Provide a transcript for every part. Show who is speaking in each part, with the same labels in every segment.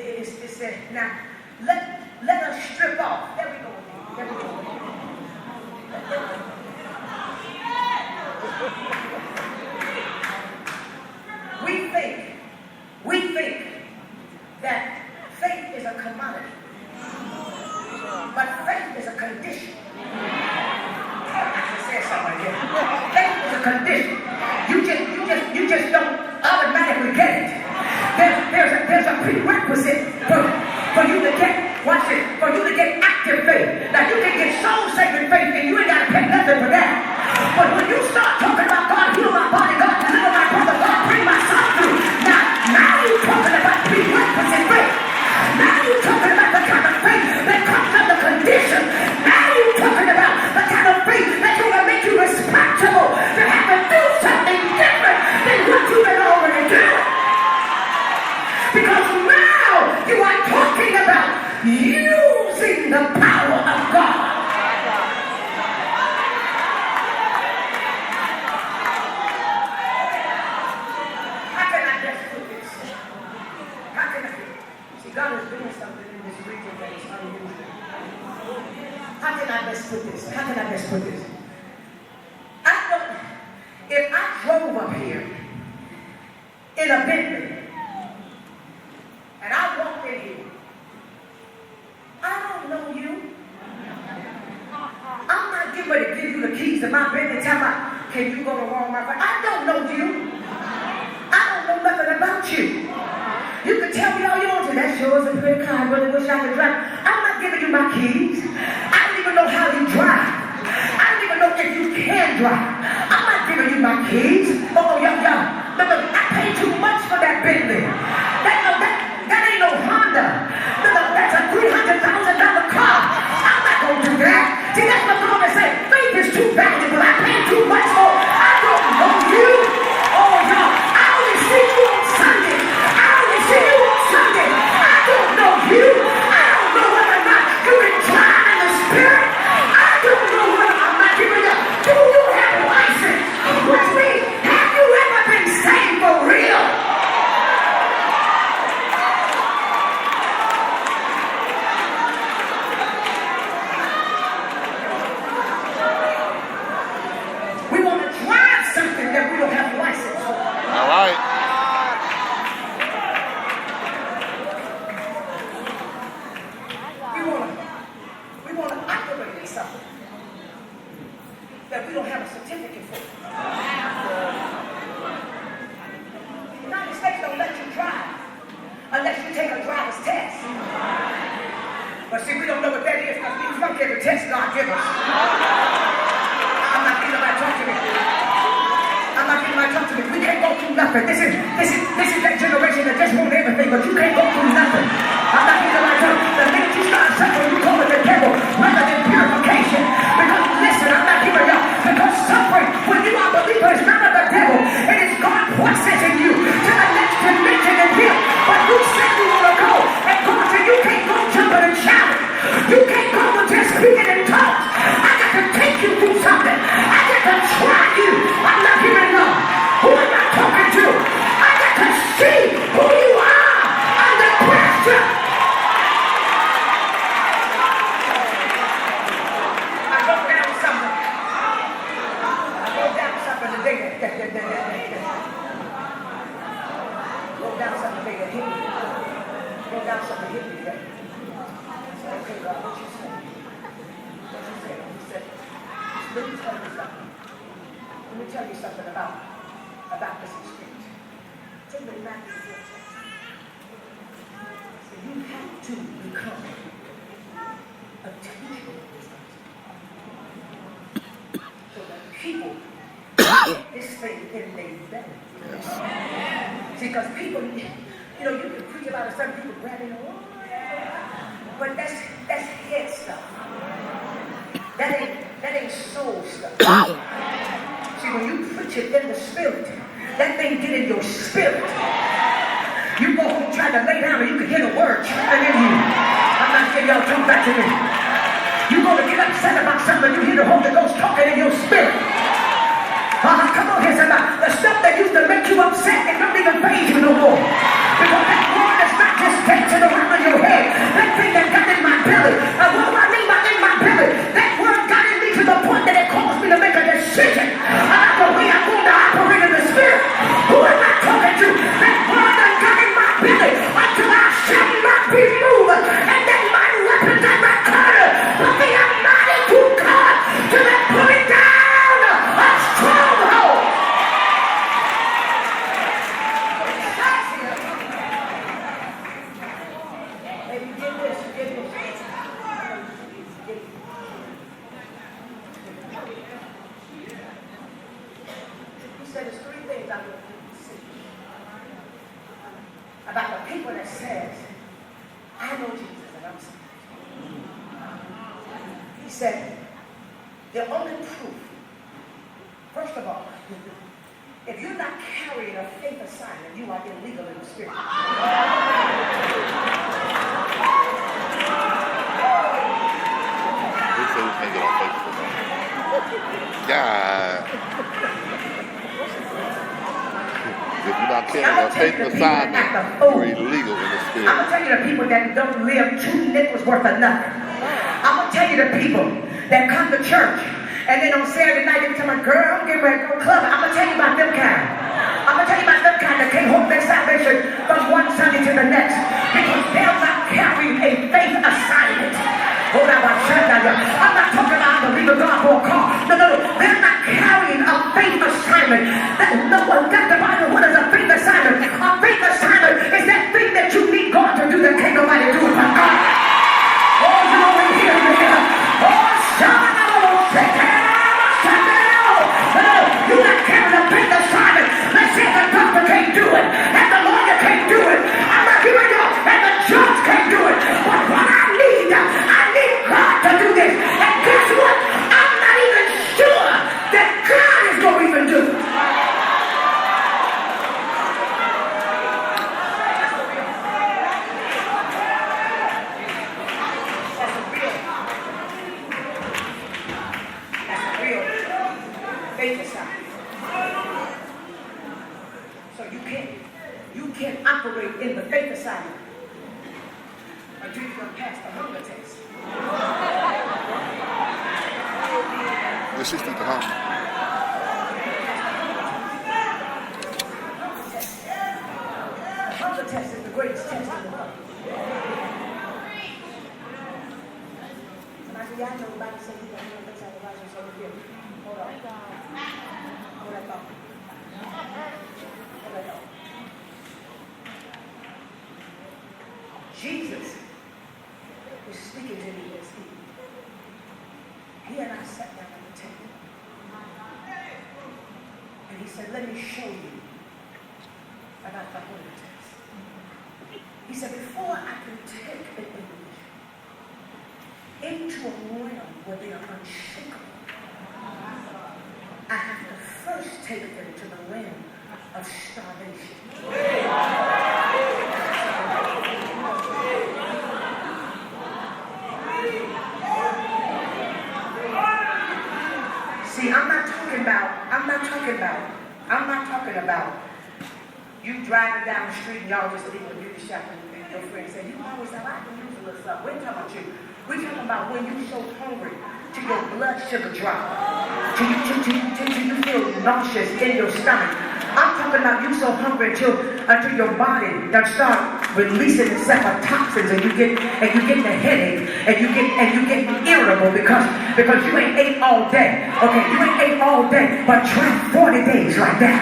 Speaker 1: It said, now, let us strip off. There we go. There we go. We think that faith is a commodity, but faith is a condition. I should say something like that. Faith is a condition. You just don't automatically get it. There's a prerequisite for you to get. Watch it. For you to get active faith. Now you can get soul-saving faith, and you ain't got to pay nothing for that. But when you start talking about God, heal my body, God, deliver my brother, God, bring my son through. Now you're talking about prerequisite faith. Now you're talking about the kind of faith that comes under condition. Now you're talking about the kind of faith that's going to make you responsible to have to do something different than what you've been already doing. Because now you are talking about using the power of God. God is doing something in this region that is unusual. How can I best put this? If I drove up here in a Bentley and I walked in here, I don't know you. I'm not getting ready to give you the keys to my Bentley and tell me, can you go to Walmart? I don't know you. I don't know nothing about you. You can tell me all you want to. That's yours, a pretty car. I really wish I could drive. I'm not giving you my keys. I don't even know how you drive. I don't even know if you can drive. I'm not giving you my keys. Oh, young. Look, I paid too much for that Bentley. That ain't no Honda. Look, that's a $300,000 car. I'm not going to do that. See, that's what the Lord said. Faith is too valuable. I paid too much for. I don't know you. Oh, y'all. I only see you on Sunday. See you on Sunday. I don't know you. I don't know whether or not you can drive in the spirit. I don't know whether I'm not giving up. Do you have a license? Which means, have you ever been saved for real? We want to drive something that we don't have a license for.
Speaker 2: All right.
Speaker 1: That we don't have a certificate for. The United States don't let you drive unless you take a driver's test. But see, we don't know what that is because we flunk every test God gives us. I'm not getting nobody talk to me. We can't go through nothing. This is that generation that just want everything, but you can't go through nothing. I'm not getting nobody talk to me. The minute you start suffering, you call it the devil rather than purification. Because listen, I'm not giving y'all. Because suffering, when you are a believer, is not of the devil. It is God processing you to the next dimension in Him. But you said you want to go, and God said you can't go jumping and shouting. You can't go with just speaking in tongues. I got to take you through something. I got to try you. I'm not giving up. Who am I talking to? I got to see who you are under pressure. I wrote down something today that hit me. Wrote down something that hit me today. I said, okay, God, what you say? He said, let me tell you something. Let me tell you something about this experience. Take me back to the text. So you have to become a teacher of this so that people get this thing in their belly. See, because people, you can preach about it, some people grabbing on, but that's head stuff. That ain't soul stuff. See, when you preach it in the spirit, that thing get in your spirit. You go home trying to lay down and you can hear the word trying in you. I'm not saying y'all come back to me. You go to get upset about something, you hear the Holy Ghost talking in your spirit. Come on here, somebody. The stuff that used to make you upset, it don't even faze you no more. Because that word is not just dancing around. that says, I know Jesus and I'm saved. He said, the only proof, first of all, if you're not carrying a faith assignment, you are illegal in the spirit.
Speaker 2: He said we can't get on Facebook. God. If you're not carrying a faith assignment, you're illegal in the spirit.
Speaker 1: I'm going to tell you the people that don't live 2 nickels worth of nothing. I'm going to tell you the people that come to church and then on Saturday night they tell me, girl, I'm getting ready to go club. I'm going to tell you about them kind. I'm going to tell you about them kind that can't hold their salvation from one Sunday to the next because they're not carrying a faith assignment. I'm not talking about I believe God for a car. No. They're not carrying a faith assignment. No one got the Bible. What is a faith assignment? A faith assignment is that thing that you need God to do that can't nobody do it but God. Oh, you over here. Oh, you're not carrying a faith assignment. Let's say the doctor can't do it, and the lawyer can't do it. I'm not giving y'all, and the judge can't do it. But what I need God to do this. And guess what? I'm not even sure that God is going to even do it. That's a real faith assignment. So you can't operate in the faith assignment until you can pass the hunger test.
Speaker 2: The sister to home.
Speaker 1: The hunger test is the greatest test in the world. And I said, yeah, I know the Bible says you don't know things out of the Bible, so here. Hold on. Hold that thought. Hold that thought. Jesus was speaking to me this evening. He and I sat down at the table. And he said, let me show you about the hunger test. He said, before I can take an individual into a realm where they are unshakable, I have to first take them to the realm of starvation. See, I'm not talking about you driving down the street and y'all just leaving a beauty shop and your friend say, you always have, I can use a little stuff. We're talking about you. We're talking about when you're so hungry till your blood sugar drop, till you feel nauseous in your stomach. I'm talking about you so hungry until your body that start releasing itself of toxins and you get the headache and you get irritable because you ain't ate all day. Okay, you ain't ate all day, but try 40 days like that.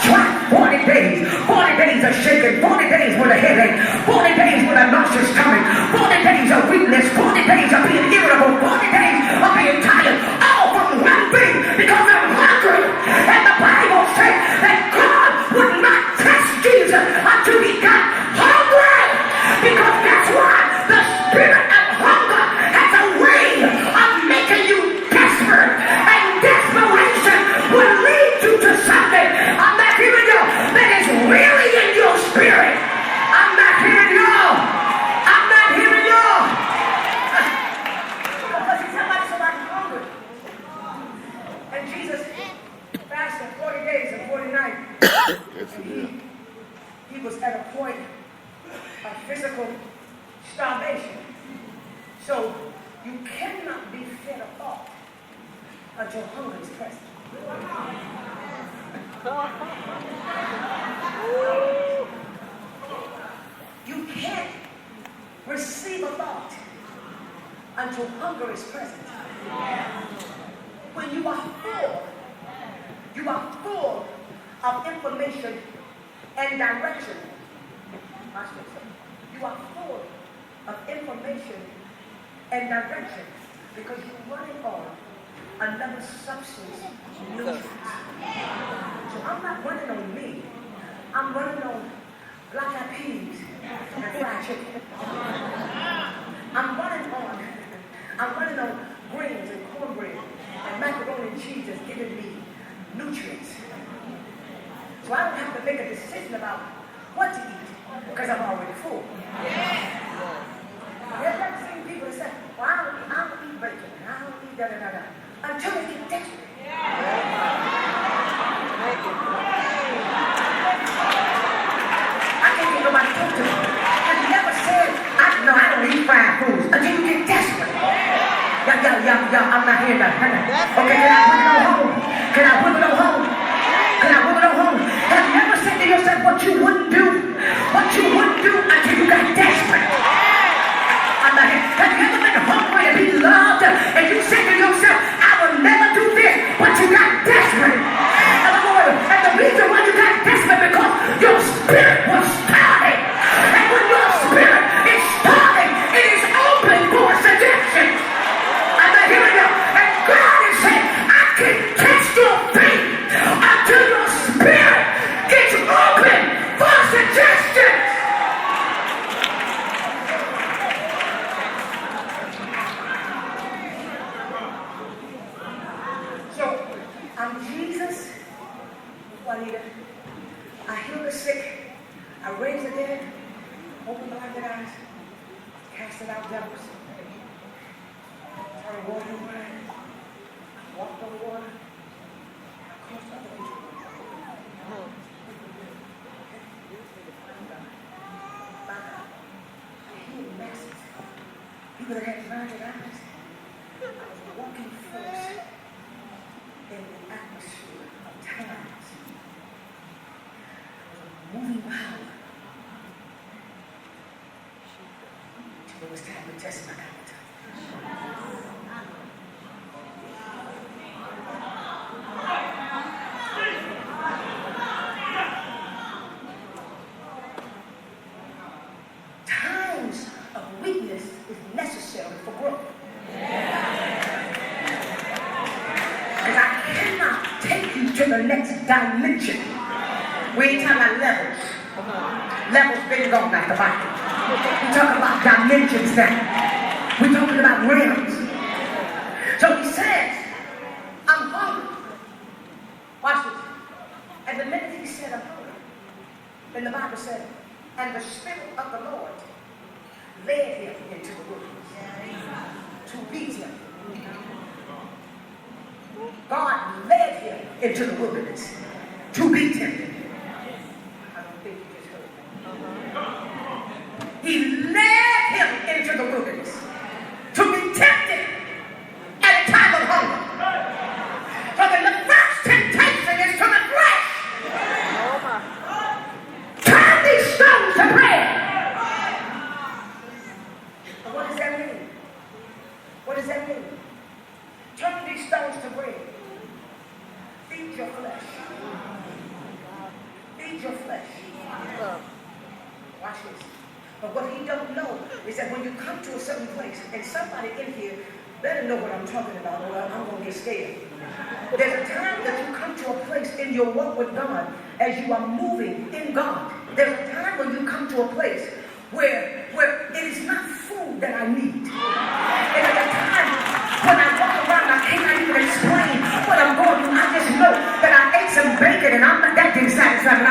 Speaker 1: Try 40 days. 40 days of shaking, 40 days with a headache, 40 days with a nauseous stomach, 40 days of weakness, 40 days of being irritable, 40 days of being tired, all from one thing, because I'm hungry. And the Bible says that God would not test Jesus until he got hungry, because that's why the spirit of hunger has a way of making you desperate, and desperation will lead you to something. I'm not hearing you that is really in your spirit. I'm not hearing you. I'm not hearing you. Because somebody's hungry. And Jesus fasted 40 days and 40 nights. And he was at a point of physical starvation. So you cannot be fed a thought until hunger is present. You can't receive a thought until hunger is present. When you are full of information and direction. Watch this. You are full of information and direction because you're running on another substance nutrients. So I'm not running on me. have to make a decision about what to eat because I'm already full. You ever seen people that say, well, I don't eat bacon, I don't eat da-da-da-da, until they get desperate. I can't get nobody to talk to me. Have you ever said, I don't eat fried foods until you get desperate? I'm not hearing that. Okay, can I put it on home? Can I put it on home? Can I put it on home? Have you ever said to yourself what you wouldn't do? What you wouldn't do until you got desperate? I'm not hearing. Have you ever been hungry and be loved and you said to yourself, I will never do this, but you got desperate? And the reason why you got desperate because your spirit was starving. And when your spirit is starving, it is open for suggestion. I'm not hearing you. And God is saying, I can test your faith until your spirit gets open for suggestions. So, I'm Jesus, Juanita. I heal the sick. I raise the dead. Open blinded eyes. Casting out devils. Turn water into wine. Walk on water. I crossed other people. I healed masses. People that had blinded eyes. I was a walking force in the atmosphere of times. I was a moving power. It was time to test my appetite. Times of weakness is necessary for growth. Because I cannot take you to the next dimension. We ain't talking about levels. Levels been gone out the Bible. We're talking about dimensions now. We're talking about realms. So he says, I'm hungry. Watch this. And the minute he said, I'm hungry, then the Bible said, and the Spirit of the Lord led him into the wilderness to beat him. God led him into the wilderness to beat him. I don't think you just heard me. He led him into the wilderness to be tempted at a time of hunger. So then the first temptation is to the flesh. Turn these stones to bread. But what does that mean? What does that mean? Turn these stones to bread. Feed your flesh. Feed your flesh. Watch this. But what he don't know is that when you come to a certain place, and somebody in here better know what I'm talking about, or I'm going to get scared. There's a time that you come to a place in your walk with God as you are moving in God. There's a time when you come to a place where it is not food that I need. And at a time when I walk around, I cannot even explain what I'm going through. I just know that I ate some bacon and that didn't satisfy me.